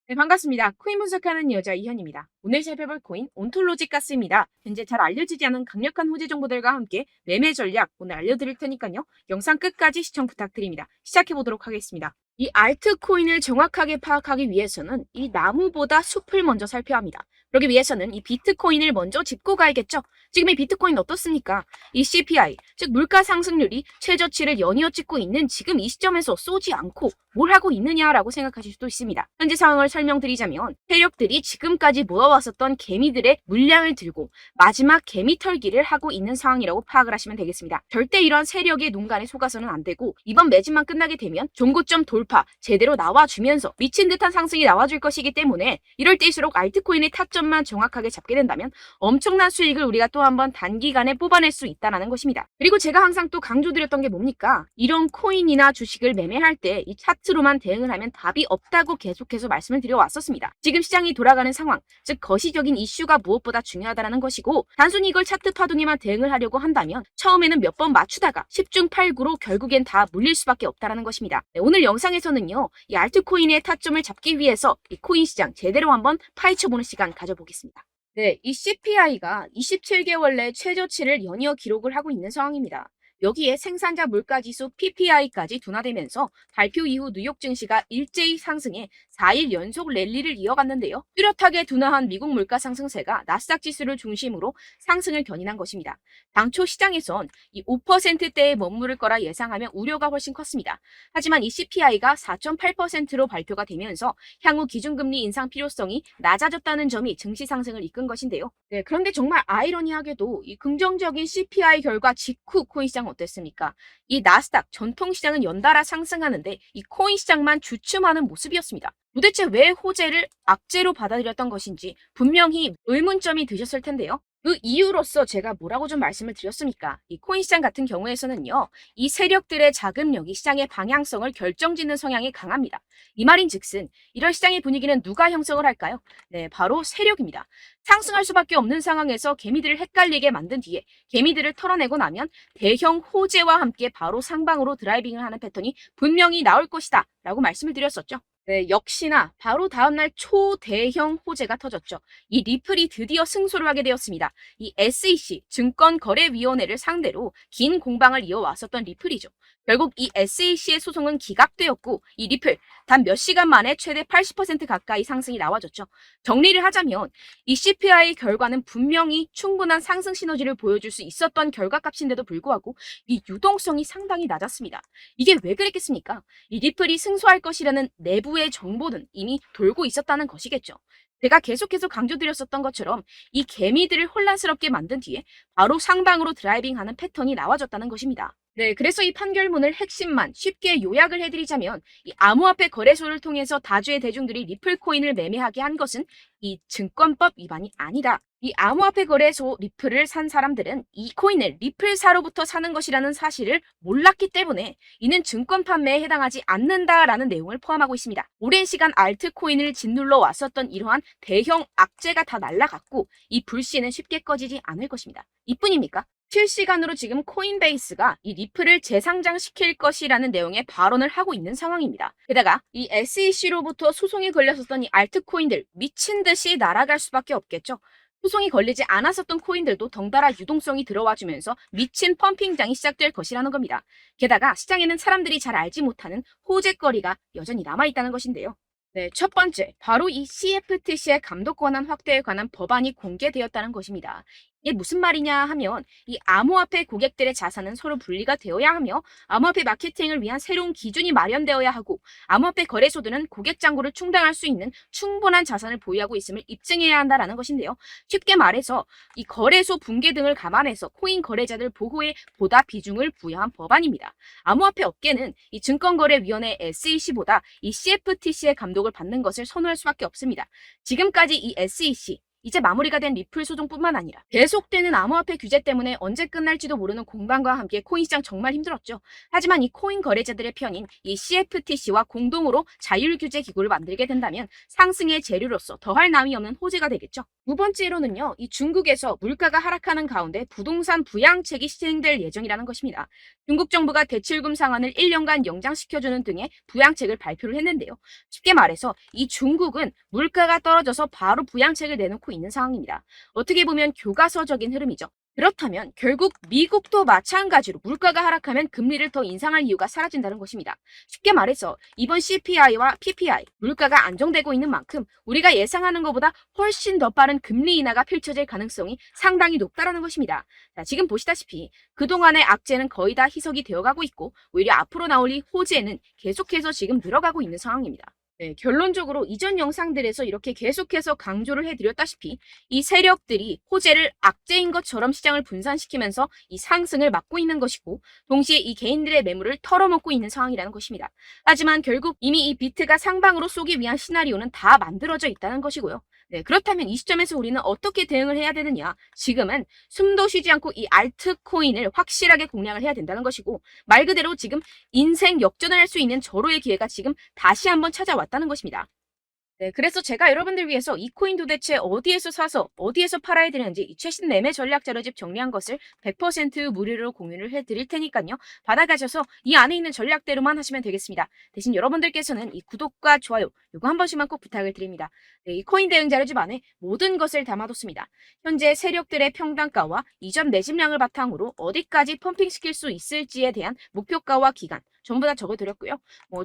네, 반갑습니다. 코인 분석하는 여자 이현입니다. 오늘 살펴볼 코인 온톨로지 가스입니다. 현재 잘 알려지지 않은 강력한 호재 정보들과 함께 매매 전략 오늘 알려드릴 테니까요. 영상 끝까지 시청 부탁드립니다. 시작해 보도록 하겠습니다. 이 알트코인을 정확하게 파악하기 위해서는 이 나무보다 숲을 먼저 살펴야 합니다. 그러기 위해서는 이 비트코인을 먼저 짚고 가야겠죠. 지금 이 비트코인 어떻습니까? 이 CPI, 즉 물가 상승률이 최저치를 연이어 찍고 있는 지금 이 시점에서 쏘지 않고 뭘 하고 있느냐라고 생각하실 수도 있습니다. 현재 상황을 설명드리자면 세력들이 지금까지 모아왔었던 개미들의 물량을 들고 마지막 개미 털기를 하고 있는 상황이라고 파악을 하시면 되겠습니다. 절대 이러한 세력의 농간에 속아서는 안 되고 이번 매집만 끝나게 되면 종고점 돌파 제대로 나와주면서 미친 듯한 상승이 나와줄 것이기 때문에 이럴 때일수록 알트코인의 타점만 정확하게 잡게 된다면 엄청난 수익을 우리가 또 한번 단기간에 뽑아낼 수 있다는 것입니다. 그리고 제가 항상 또 강조드렸던 게 뭡니까? 이런 코인이나 주식을 매매할 때 이 차트로만 대응을 하면 답이 없다고 계속해서 말씀을 드려왔었습니다. 지금 시장이 돌아가는 상황, 즉 거시적인 이슈가 무엇보다 중요하다는 것이고 단순히 이걸 차트 파동에만 대응을 하려고 한다면 처음에는 몇 번 맞추다가 10중 8구로 결국엔 다 물릴 수밖에 없다는 것입니다. 네, 오늘 영상에서는요. 이 알트코인의 타점을 잡기 위해서 이 코인 시장 제대로 한번 파헤쳐보는 시간 가져보겠습니다. 네, 이 CPI가 27개월 내 최저치를 연이어 기록을 하고 있는 상황입니다. 여기에 생산자 물가지수 PPI까지 둔화되면서 발표 이후 뉴욕 증시가 일제히 상승해 4일 연속 랠리를 이어갔는데요. 뚜렷하게 둔화한 미국 물가 상승세가 나스닥 지수를 중심으로 상승을 견인한 것입니다. 당초 시장에선 이 5%대에 머무를 거라 예상하며 우려가 훨씬 컸습니다. 하지만 이 CPI가 4.8%로 발표가 되면서 향후 기준금리 인상 필요성이 낮아졌다는 점이 증시 상승을 이끈 것인데요. 네, 그런데 정말 아이러니하게도 이 긍정적인 CPI 결과 직후 코인 시장 어땠습니까? 이 나스닥 전통시장은 연달아 상승하는데 이 코인 시장만 주춤하는 모습이었습니다. 도대체 왜 호재를 악재로 받아들였던 것인지 분명히 의문점이 드셨을 텐데요. 그 이유로서 제가 뭐라고 좀 말씀을 드렸습니까? 이 코인 시장 같은 경우에서는요, 이 세력들의 자금력이 시장의 방향성을 결정짓는 성향이 강합니다. 이 말인즉슨 이런 시장의 분위기는 누가 형성을 할까요? 네, 바로 세력입니다. 상승할 수밖에 없는 상황에서 개미들을 헷갈리게 만든 뒤에 개미들을 털어내고 나면 대형 호재와 함께 바로 상방으로 드라이빙을 하는 패턴이 분명히 나올 것이다 라고 말씀을 드렸었죠. 네, 역시나 바로 다음날 초대형 호재가 터졌죠. 이 리플이 드디어 승소를 하게 되었습니다. 이 SEC 증권거래위원회를 상대로 긴 공방을 이어왔었던 리플이죠. 결국 이 SEC의 소송은 기각되었고 이 리플 단 몇 시간 만에 최대 80% 가까이 상승이 나와졌죠. 정리를 하자면 이 CPI 결과는 분명히 충분한 상승 시너지를 보여줄 수 있었던 결과값인데도 불구하고 이 유동성이 상당히 낮았습니다. 이게 왜 그랬겠습니까? 이 리플이 승소할 것이라는 내부의 정보는 이미 돌고 있었다는 것이겠죠. 제가 계속해서 강조드렸었던 것처럼 이 개미들을 혼란스럽게 만든 뒤에 바로 상방으로 드라이빙하는 패턴이 나와졌다는 것입니다. 네, 그래서 이 판결문을 핵심만 쉽게 요약을 해드리자면 이 암호화폐 거래소를 통해서 다주의 대중들이 리플 코인을 매매하게 한 것은 이 증권법 위반이 아니다. 이 암호화폐 거래소 리플을 산 사람들은 이 코인을 리플사로부터 사는 것이라는 사실을 몰랐기 때문에 이는 증권 판매에 해당하지 않는다라는 내용을 포함하고 있습니다. 오랜 시간 알트코인을 짓눌러 왔었던 이러한 대형 악재가 다 날아갔고 이 불씨는 쉽게 꺼지지 않을 것입니다. 이뿐입니까? 실시간으로 지금 코인베이스가 이 리플을 재상장시킬 것이라는 내용의 발언을 하고 있는 상황입니다. 게다가 이 SEC로부터 소송이 걸렸었던 이 알트코인들 미친 듯이 날아갈 수밖에 없겠죠. 소송이 걸리지 않았었던 코인들도 덩달아 유동성이 들어와주면서 미친 펌핑장이 시작될 것이라는 겁니다. 게다가 시장에는 사람들이 잘 알지 못하는 호재거리가 여전히 남아있다는 것인데요. 네, 첫 번째, 바로 이 CFTC의 감독 권한 확대에 관한 법안이 공개되었다는 것입니다. 이게 무슨 말이냐 하면 이 암호화폐 고객들의 자산은 서로 분리가 되어야 하며 암호화폐 마케팅을 위한 새로운 기준이 마련되어야 하고 암호화폐 거래소들은 고객 잔고를 충당할 수 있는 충분한 자산을 보유하고 있음을 입증해야 한다라는 것인데요. 쉽게 말해서 이 거래소 붕괴 등을 감안해서 코인 거래자들 보호에 보다 비중을 부여한 법안입니다. 암호화폐 업계는 이 증권거래위원회 SEC보다 이 CFTC의 감독을 받는 것을 선호할 수밖에 없습니다. 지금까지 이 SEC 이제 마무리가 된 리플 소송뿐만 아니라 계속되는 암호화폐 규제 때문에 언제 끝날지도 모르는 공방과 함께 코인 시장 정말 힘들었죠. 하지만 이 코인 거래자들의 편인 이 CFTC와 공동으로 자율 규제 기구를 만들게 된다면 상승의 재료로서 더할 나위 없는 호재가 되겠죠. 두 번째로는요, 이 중국에서 물가가 하락하는 가운데 부동산 부양책이 시행될 예정이라는 것입니다. 중국 정부가 대출금 상환을 1년간 연장시켜주는 등의 부양책을 발표를 했는데요. 쉽게 말해서 이 중국은 물가가 떨어져서 바로 부양책을 내놓고 있는 상황입니다. 어떻게 보면 교과서적인 흐름이죠. 그렇다면 결국 미국도 마찬가지로 물가가 하락하면 금리를 더 인상할 이유가 사라진다는 것입니다. 쉽게 말해서 이번 CPI와 PPI, 물가가 안정되고 있는 만큼 우리가 예상하는 것보다 훨씬 더 빠른 금리 인하가 펼쳐질 가능성이 상당히 높다는 것입니다. 자, 지금 보시다시피 그동안의 악재는 거의 다 희석이 되어가고 있고 오히려 앞으로 나올 이 호재는 계속해서 지금 늘어가고 있는 상황입니다. 네, 결론적으로 이전 영상들에서 이렇게 계속해서 강조를 해드렸다시피 이 세력들이 호재를 악재인 것처럼 시장을 분산시키면서 이 상승을 막고 있는 것이고 동시에 이 개인들의 매물을 털어먹고 있는 상황이라는 것입니다. 하지만 결국 이미 이 비트가 상방으로 쏘기 위한 시나리오는 다 만들어져 있다는 것이고요. 네, 그렇다면 이 시점에서 우리는 어떻게 대응을 해야 되느냐? 지금은 숨도 쉬지 않고 이 알트코인을 확실하게 공략을 해야 된다는 것이고 말 그대로 지금 인생 역전을 할 수 있는 절호의 기회가 지금 다시 한번 찾아왔다는 것입니다. 네, 그래서 제가 여러분들 위해서 이 코인 도대체 어디에서 사서 어디에서 팔아야 되는지 이 최신 매매 전략 자료집 정리한 것을 100% 무료로 공유를 해드릴 테니까요. 받아가셔서 이 안에 있는 전략대로만 하시면 되겠습니다. 대신 여러분들께서는 이 구독과 좋아요 요거 한 번씩만 꼭 부탁을 드립니다. 네, 이 코인 대응 자료집 안에 모든 것을 담아뒀습니다. 현재 세력들의 평단가와 이전 매집량을 바탕으로 어디까지 펌핑시킬 수 있을지에 대한 목표가와 기간 전부 다 적어드렸고요.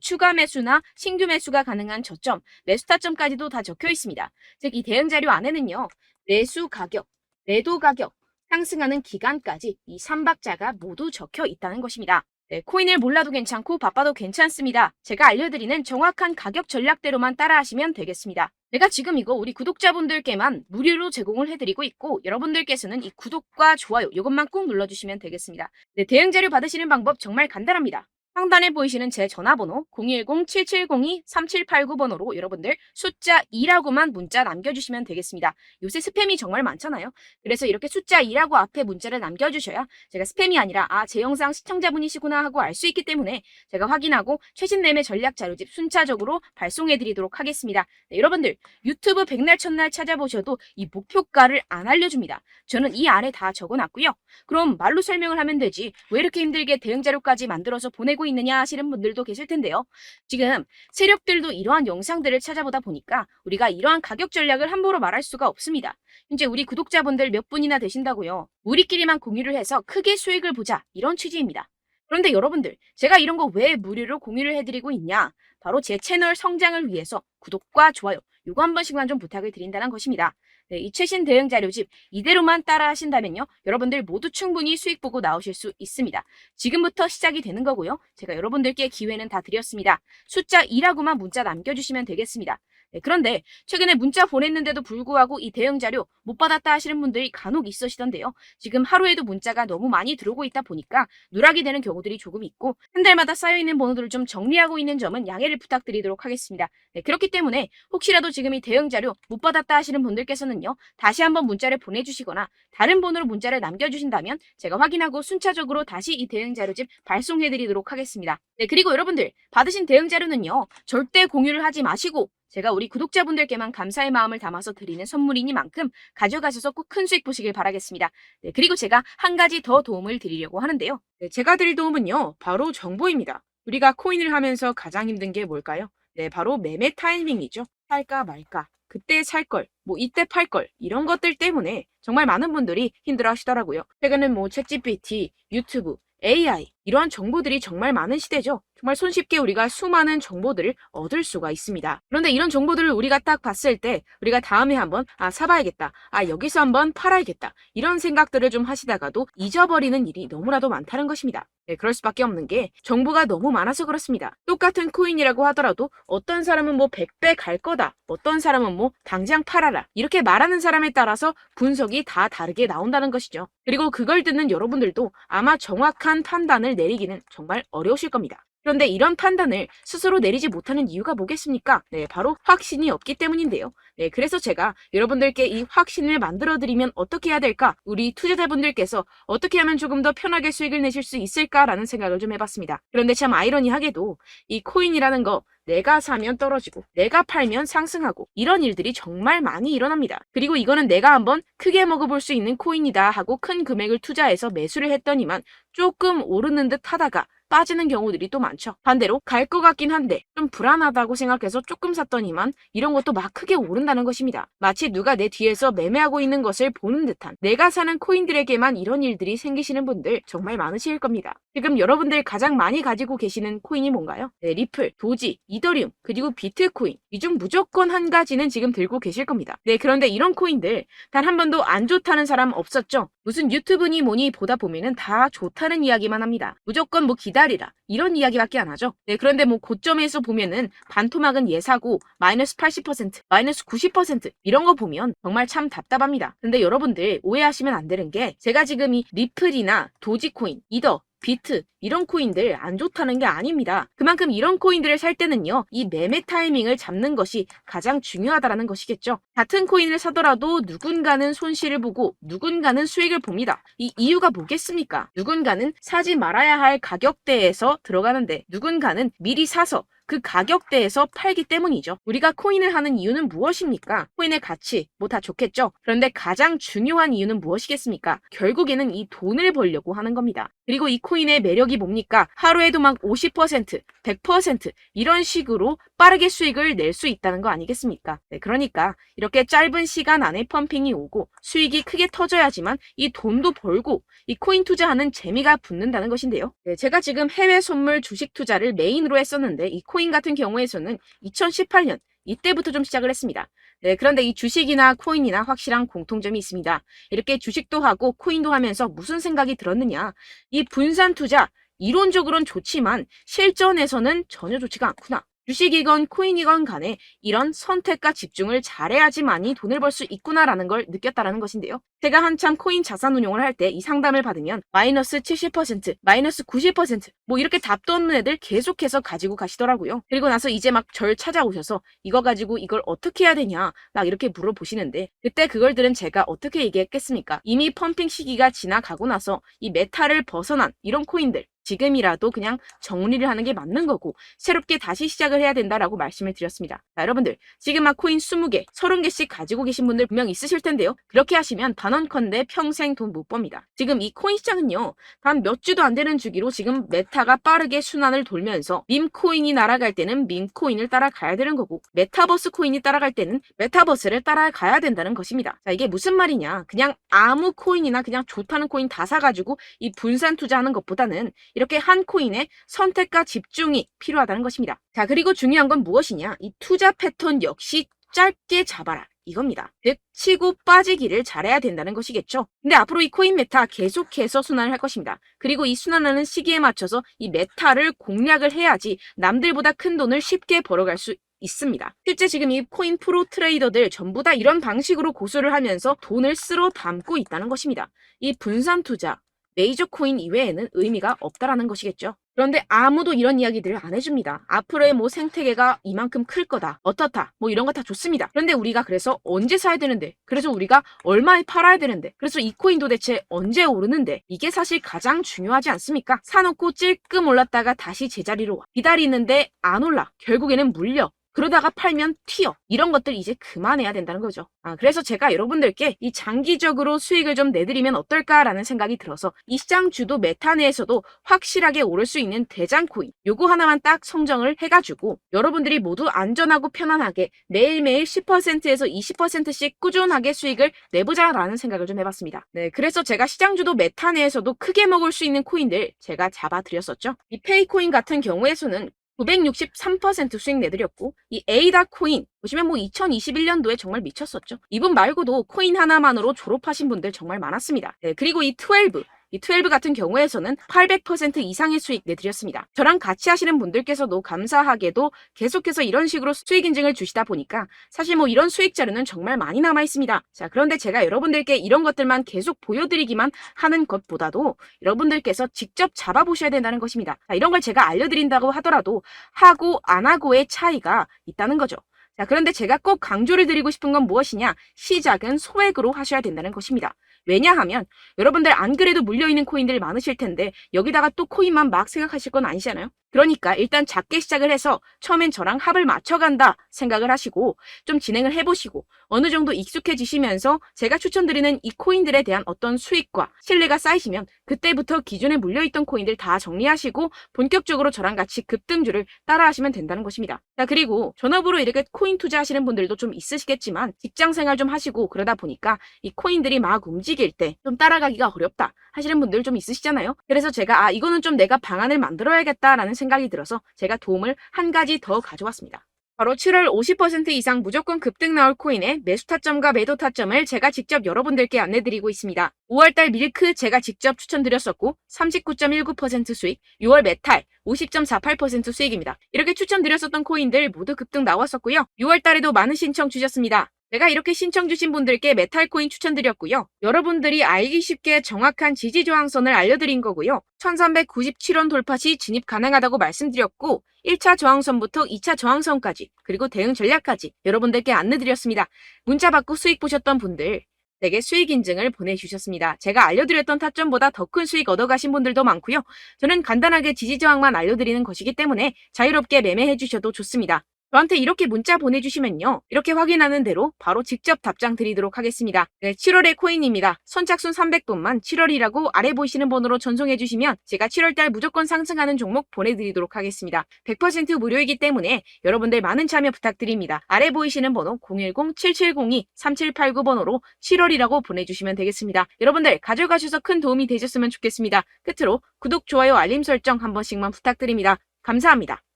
추가 매수나 신규 매수가 가능한 저점, 매수 타점까지도 다 적혀 있습니다. 즉, 이 대응 자료 안에는요, 매수 가격, 매도 가격, 상승하는 기간까지 이 3박자가 모두 적혀 있다는 것입니다. 네, 코인을 몰라도 괜찮고 바빠도 괜찮습니다. 제가 알려드리는 정확한 가격 전략대로만 따라하시면 되겠습니다. 제가 지금 이거 우리 구독자분들께만 무료로 제공을 해드리고 있고 여러분들께서는 이 구독과 좋아요 이것만 꼭 눌러주시면 되겠습니다. 네, 대응 자료 받으시는 방법 정말 간단합니다. 상단에 보이시는 제 전화번호 010-7702-3789번호로 여러분들 숫자 2라고만 문자 남겨주시면 되겠습니다. 요새 스팸이 정말 많잖아요. 그래서 이렇게 숫자 2라고 앞에 문자를 남겨주셔야 제가 스팸이 아니라 제 영상 시청자분이시구나 하고 알 수 있기 때문에 제가 확인하고 최신 매매 전략 자료집 순차적으로 발송해드리도록 하겠습니다. 네, 여러분들 유튜브 백날 첫날 찾아보셔도 이 목표가를 안 알려줍니다. 저는 이 아래 다 적어놨고요. 그럼 말로 설명을 하면 되지 왜 이렇게 힘들게 대응 자료까지 만들어서 보내고 있느냐 하시는 분들도 계실 텐데요. 지금 세력들도 이러한 영상들을 찾아보다 보니까 우리가 이러한 가격 전략을 함부로 말할 수가 없습니다. 현재 우리 구독자분들 몇 분이나 되신다고요. 우리끼리만 공유를 해서 크게 수익을 보자 이런 취지입니다. 그런데 여러분들 제가 이런 거 왜 무료로 공유를 해드리고 있냐? 바로 제 채널 성장을 위해서 구독과 좋아요 요거 한 번씩만 좀 부탁을 드린다는 것입니다. 네, 이 최신 대응 자료집 이대로만 따라 하신다면요. 여러분들 모두 충분히 수익 보고 나오실 수 있습니다. 지금부터 시작이 되는 거고요. 제가 여러분들께 기회는 다 드렸습니다. 숫자 2라고만 문자 남겨주시면 되겠습니다. 네, 그런데 최근에 문자 보냈는데도 불구하고 이 대응 자료 못 받았다 하시는 분들이 간혹 있으시던데요. 지금 하루에도 문자가 너무 많이 들어오고 있다 보니까 누락이 되는 경우들이 조금 있고 한 달마다 쌓여있는 번호들을 좀 정리하고 있는 점은 양해를 부탁드리도록 하겠습니다. 네, 그렇기 때문에 혹시라도 지금 이 대응 자료 못 받았다 하시는 분들께서는요. 다시 한번 문자를 보내주시거나 다른 번호로 문자를 남겨주신다면 제가 확인하고 순차적으로 다시 이 대응 자료집 발송해드리도록 하겠습니다. 네, 그리고 여러분들 받으신 대응 자료는요. 절대 공유를 하지 마시고 제가 우리 구독자분들께만 감사의 마음을 담아서 드리는 선물이니만큼 가져가셔서 꼭 큰 수익 보시길 바라겠습니다. 네, 그리고 제가 한 가지 더 도움을 드리려고 하는데요. 네, 제가 드릴 도움은요. 바로 정보입니다. 우리가 코인을 하면서 가장 힘든 게 뭘까요? 네, 바로 매매 타이밍이죠. 살까 말까, 그때 살 걸, 이때 팔 걸, 이런 것들 때문에 정말 많은 분들이 힘들어 하시더라고요. 최근은 챗GPT, 유튜브, AI, 이러한 정보들이 정말 많은 시대죠. 정말 손쉽게 우리가 수많은 정보들을 얻을 수가 있습니다. 그런데 이런 정보들을 우리가 딱 봤을 때 우리가 다음에 한번 사봐야겠다. 여기서 한번 팔아야겠다. 이런 생각들을 좀 하시다가도 잊어버리는 일이 너무나도 많다는 것입니다. 네, 그럴 수밖에 없는 게 정보가 너무 많아서 그렇습니다. 똑같은 코인이라고 하더라도 어떤 사람은 100배 갈 거다. 어떤 사람은 당장 팔아라. 이렇게 말하는 사람에 따라서 분석이 다 다르게 나온다는 것이죠. 그리고 그걸 듣는 여러분들도 아마 정확한 판단을 내리기는 정말 어려우실 겁니다. 그런데 이런 판단을 스스로 내리지 못하는 이유가 뭐겠습니까? 네, 바로 확신이 없기 때문인데요. 네, 그래서 제가 여러분들께 이 확신을 만들어드리면 어떻게 해야 될까? 우리 투자자분들께서 어떻게 하면 조금 더 편하게 수익을 내실 수 있을까라는 생각을 좀 해봤습니다. 그런데 참 아이러니하게도 이 코인이라는 거 내가 사면 떨어지고 내가 팔면 상승하고 이런 일들이 정말 많이 일어납니다. 그리고 이거는 내가 한번 크게 먹어볼 수 있는 코인이다 하고 큰 금액을 투자해서 매수를 했더니만 조금 오르는 듯 하다가 빠지는 경우들이 또 많죠. 반대로 갈 것 같긴 한데 좀 불안하다고 생각해서 조금 샀더니만 이런 것도 막 크게 오른다는 것입니다. 마치 누가 내 뒤에서 매매하고 있는 것을 보는 듯한 내가 사는 코인들에게만 이런 일들이 생기시는 분들 정말 많으실 겁니다. 지금 여러분들 가장 많이 가지고 계시는 코인이 뭔가요? 네, 리플, 도지, 이더리움, 그리고 비트코인. 이 중 무조건 한 가지는 지금 들고 계실 겁니다. 네, 그런데 이런 코인들 단 한 번도 안 좋다는 사람 없었죠? 무슨 유튜브니 뭐니 보다 보면은 다 좋다는 이야기만 합니다. 무조건 뭐 기다리라 이런 이야기밖에 안 하죠. 네, 그런데 뭐 고점에서 보면은 반토막은 예사고 마이너스 80%, 마이너스 90% 이런 거 보면 정말 참 답답합니다. 근데 여러분들 오해하시면 안 되는 게 제가 지금 이 리플이나 도지코인, 이더, 비트 이런 코인들 안 좋다는 게 아닙니다. 그만큼 이런 코인들을 살 때는요, 이 매매 타이밍을 잡는 것이 가장 중요하다라는 것이겠죠. 같은 코인을 사더라도 누군가는 손실을 보고 누군가는 수익을 봅니다. 이 이유가 뭐겠습니까? 누군가는 사지 말아야 할 가격대에서 들어가는데 누군가는 미리 사서 그 가격대에서 팔기 때문이죠. 우리가 코인을 하는 이유는 무엇입니까? 코인의 가치, 뭐 다 좋겠죠? 그런데 가장 중요한 이유는 무엇이겠습니까? 결국에는 이 돈을 벌려고 하는 겁니다. 그리고 이 코인의 매력이 뭡니까? 하루에도 막 50%, 100% 이런 식으로 빠르게 수익을 낼 수 있다는 거 아니겠습니까? 네, 그러니까 이렇게 짧은 시간 안에 펌핑이 오고 수익이 크게 터져야지만 이 돈도 벌고 이 코인 투자하는 재미가 붙는다는 것인데요. 네, 제가 지금 해외 선물 주식 투자를 메인으로 했었는데 이 코인 같은 경우에서는 2018년 이때부터 좀 시작을 했습니다. 네, 그런데 이 주식이나 코인이나 확실한 공통점이 있습니다. 이렇게 주식도 하고 코인도 하면서 무슨 생각이 들었느냐? 이 분산 투자 이론적으로는 좋지만 실전에서는 전혀 좋지가 않구나. 주식이건 코인이건 간에 이런 선택과 집중을 잘해야지만이 돈을 벌 수 있구나라는 걸 느꼈다라는 것인데요. 제가 한참 코인 자산 운용을 할 때 이 상담을 받으면 마이너스 70%, 마이너스 90%, 뭐 이렇게 답도 없는 애들 계속해서 가지고 가시더라고요. 그리고 나서 이제 막 절 찾아오셔서 이거 가지고 이걸 어떻게 해야 되냐 막 이렇게 물어보시는데 그때 그걸 들은 제가 어떻게 얘기했겠습니까? 이미 펌핑 시기가 지나가고 나서 이 메타를 벗어난 이런 코인들 지금이라도 그냥 정리를 하는 게 맞는 거고 새롭게 다시 시작을 해야 된다라고 말씀을 드렸습니다. 자, 여러분들 지금 막 코인 20개, 30개씩 가지고 계신 분들 분명 있으실 텐데요. 그렇게 하시면 단언컨대 평생 돈 못 법니다. 지금 이 코인 시장은요. 단 몇 주도 안 되는 주기로 지금 메타가 빠르게 순환을 돌면서 밈코인이 날아갈 때는 밈코인을 따라가야 되는 거고 메타버스 코인이 따라갈 때는 메타버스를 따라가야 된다는 것입니다. 자, 이게 무슨 말이냐. 그냥 아무 코인이나 그냥 좋다는 코인 다 사가지고 이 분산 투자하는 것보다는 이렇게 한 코인에 선택과 집중이 필요하다는 것입니다. 자, 그리고 중요한 건 무엇이냐? 이 투자 패턴 역시 짧게 잡아라. 이겁니다. 즉 치고 빠지기를 잘해야 된다는 것이겠죠. 근데 앞으로 이 코인 메타 계속해서 순환을 할 것입니다. 그리고 이 순환하는 시기에 맞춰서 이 메타를 공략을 해야지 남들보다 큰 돈을 쉽게 벌어갈 수 있습니다. 실제 지금 이 코인 프로 트레이더들 전부 다 이런 방식으로 고수를 하면서 돈을 쓸어 담고 있다는 것입니다. 이 분산 투자, 메이저 코인 이외에는 의미가 없다라는 것이겠죠. 그런데 아무도 이런 이야기들을 안 해줍니다. 앞으로의 뭐 생태계가 이만큼 클 거다. 어떻다. 뭐 이런 거 다 좋습니다. 그런데 우리가 그래서 언제 사야 되는데? 그래서 우리가 얼마에 팔아야 되는데? 그래서 이 코인 도대체 언제 오르는데? 이게 사실 가장 중요하지 않습니까? 사놓고 찔끔 올랐다가 다시 제자리로 와. 기다리는데 안 올라. 결국에는 물려. 그러다가 팔면 튀어. 이런 것들 이제 그만해야 된다는 거죠. 그래서 제가 여러분들께 이 장기적으로 수익을 좀 내드리면 어떨까라는 생각이 들어서 이 시장 주도 메타 내에서도 확실하게 오를 수 있는 대장 코인 요거 하나만 딱 선정을 해가지고 여러분들이 모두 안전하고 편안하게 매일매일 10%에서 20%씩 꾸준하게 수익을 내보자라는 생각을 좀 해봤습니다. 네, 그래서 제가 시장 주도 메타 내에서도 크게 먹을 수 있는 코인들 제가 잡아드렸었죠. 이 페이코인 같은 경우에서는 963% 수익 내드렸고 이 에이다 코인 보시면 뭐 2021년도에 정말 미쳤었죠. 이분 말고도 코인 하나만으로 졸업하신 분들 정말 많았습니다. 네, 그리고 이 12 이 12 같은 경우에서는 800% 이상의 수익 내드렸습니다. 저랑 같이 하시는 분들께서도 감사하게도 계속해서 이런 식으로 수익 인증을 주시다 보니까 사실 뭐 이런 수익 자료는 정말 많이 남아 있습니다. 자, 그런데 제가 여러분들께 이런 것들만 계속 보여드리기만 하는 것보다도 여러분들께서 직접 잡아보셔야 된다는 것입니다. 자, 이런 걸 제가 알려드린다고 하더라도 하고 안 하고의 차이가 있다는 거죠. 자, 그런데 제가 꼭 강조를 드리고 싶은 건 무엇이냐? 시작은 소액으로 하셔야 된다는 것입니다. 왜냐하면 여러분들 안 그래도 물려있는 코인들 많으실 텐데 여기다가 또 코인만 막 생각하실 건 아니잖아요. 그러니까 일단 작게 시작을 해서 처음엔 저랑 합을 맞춰간다 생각을 하시고 좀 진행을 해보시고 어느 정도 익숙해지시면서 제가 추천드리는 이 코인들에 대한 어떤 수익과 신뢰가 쌓이시면 그때부터 기존에 물려있던 코인들 다 정리하시고 본격적으로 저랑 같이 급등주를 따라하시면 된다는 것입니다. 자, 그리고 전업으로 이렇게 코인 투자하시는 분들도 좀 있으시겠지만 직장 생활 좀 하시고 그러다 보니까 이 코인들이 막 움직일 때 좀 따라가기가 어렵다 하시는 분들 좀 있으시잖아요. 그래서 제가 이거는 좀 내가 방안을 만들어야겠다라는 생각이 들어서 제가 도움을 한 가지 더 가져왔습니다. 바로 7월 50% 이상 무조건 급등 나올 코인의 매수 타점과 매도 타점을 제가 직접 여러분들께 안내드리고 있습니다. 5월달 밀크 제가 직접 추천드렸었고 39.19% 수익, 6월 메탈 50.48% 수익입니다. 이렇게 추천드렸었던 코인들 모두 급등 나왔었고요. 6월달에도 많은 신청 주셨습니다. 제가 이렇게 신청 주신 분들께 메탈 코인 추천드렸고요. 여러분들이 알기 쉽게 정확한 지지 저항선을 알려드린 거고요. 1397원 돌파 시 진입 가능하다고 말씀드렸고 1차 저항선부터 2차 저항선까지 그리고 대응 전략까지 여러분들께 안내드렸습니다. 문자 받고 수익 보셨던 분들 내게 수익 인증을 보내주셨습니다. 제가 알려드렸던 타점보다 더 큰 수익 얻어가신 분들도 많고요. 저는 간단하게 지지 저항만 알려드리는 것이기 때문에 자유롭게 매매해 주셔도 좋습니다. 저한테 이렇게 문자 보내주시면요. 이렇게 확인하는 대로 바로 직접 답장 드리도록 하겠습니다. 네, 7월의 코인입니다. 선착순 300분만 7월이라고 아래 보이시는 번호로 전송해주시면 제가 7월달 무조건 상승하는 종목 보내드리도록 하겠습니다. 100% 무료이기 때문에 여러분들 많은 참여 부탁드립니다. 아래 보이시는 번호 010-7702-3789번호로 7월이라고 보내주시면 되겠습니다. 여러분들 가져가셔서 큰 도움이 되셨으면 좋겠습니다. 끝으로 구독, 좋아요, 알림 설정 한 번씩만 부탁드립니다. 감사합니다.